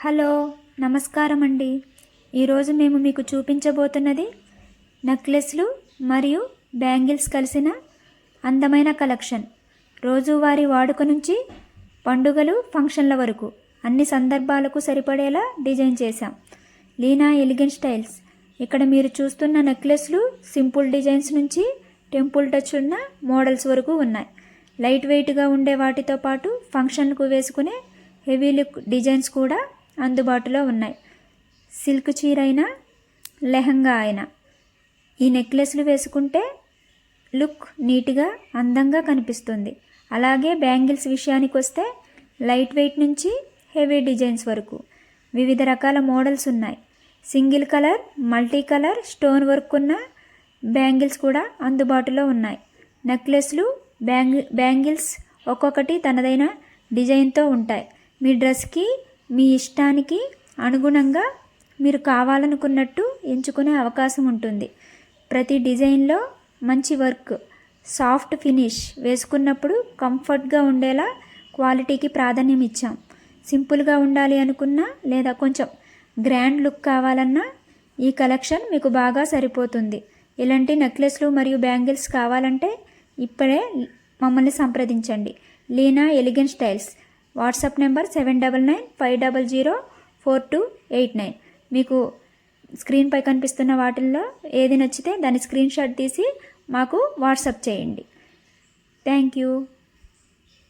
Hello, నమస్కారం అండి. ఈరోజు మేము మీకు చూపించబోతున్నది నెక్లెస్లు మరియు బ్యాంగిల్స్ కలిసిన అందమైన కలెక్షన్. రోజువారీ వాడుక నుంచి పండుగలు, ఫంక్షన్ల వరకు అన్ని సందర్భాలకు సరిపడేలా డిజైన్ చేశాం. Leena elegant styles. ఇక్కడ మీరు చూస్తున్న నెక్లెస్లు సింపుల్ డిజైన్స్ నుంచి టెంపుల్ టచ్ ఉన్న మోడల్స్ వరకు ఉన్నాయి. లైట్ వెయిట్గా ఉండే వాటితో పాటు ఫంక్షన్కు వేసుకునే హెవీ లుక్ డిజైన్స్ కూడా అందుబాటులో ఉన్నాయి. సిల్క్ చీర అయినా లెహంగా అయినా ఈ నెక్లెస్లు వేసుకుంటే లుక్ నీట్గా అందంగా కనిపిస్తుంది. అలాగే బ్యాంగిల్స్ విషయానికి వస్తే లైట్ వెయిట్ నుంచి హెవీ డిజైన్స్ వరకు వివిధ రకాల మోడల్స్ ఉన్నాయి. Single colour, multi colour, stone work ఉన్న బ్యాంగిల్స్ కూడా అందుబాటులో ఉన్నాయి. నెక్లెస్లు, బ్యాంగిల్స్ ఒక్కొక్కటి తనదైన డిజైన్తో ఉంటాయి. మీ డ్రెస్కి, మీ ఇష్టానికి అనుగుణంగా మీరు కావాలనుకున్నట్టు ఎంచుకునే అవకాశం ఉంటుంది. ప్రతి డిజైన్లో మంచి వర్క్, సాఫ్ట్ ఫినిష్ వేసుకున్నప్పుడు కంఫర్ట్గా ఉండేలా క్వాలిటీకి ప్రాధాన్యం ఇచ్చాం. సింపుల్గా ఉండాలి అనుకున్నా లేదా కొంచెం గ్రాండ్ లుక్ కావాలన్నా ఈ కలెక్షన్ మీకు బాగా సరిపోతుంది. ఇలాంటి నెక్లెస్లు మరియు బ్యాంగిల్స్ కావాలంటే ఇప్పుడే మమ్మల్ని సంప్రదించండి. Leena elegant styles. WhatsApp number 7995004289. మీకు స్క్రీన్పై కనిపిస్తున్న వాటిల్లో ఏది నచ్చితే దాని స్క్రీన్ షాట్ తీసి మాకు వాట్సాప్ చేయండి. Thank you.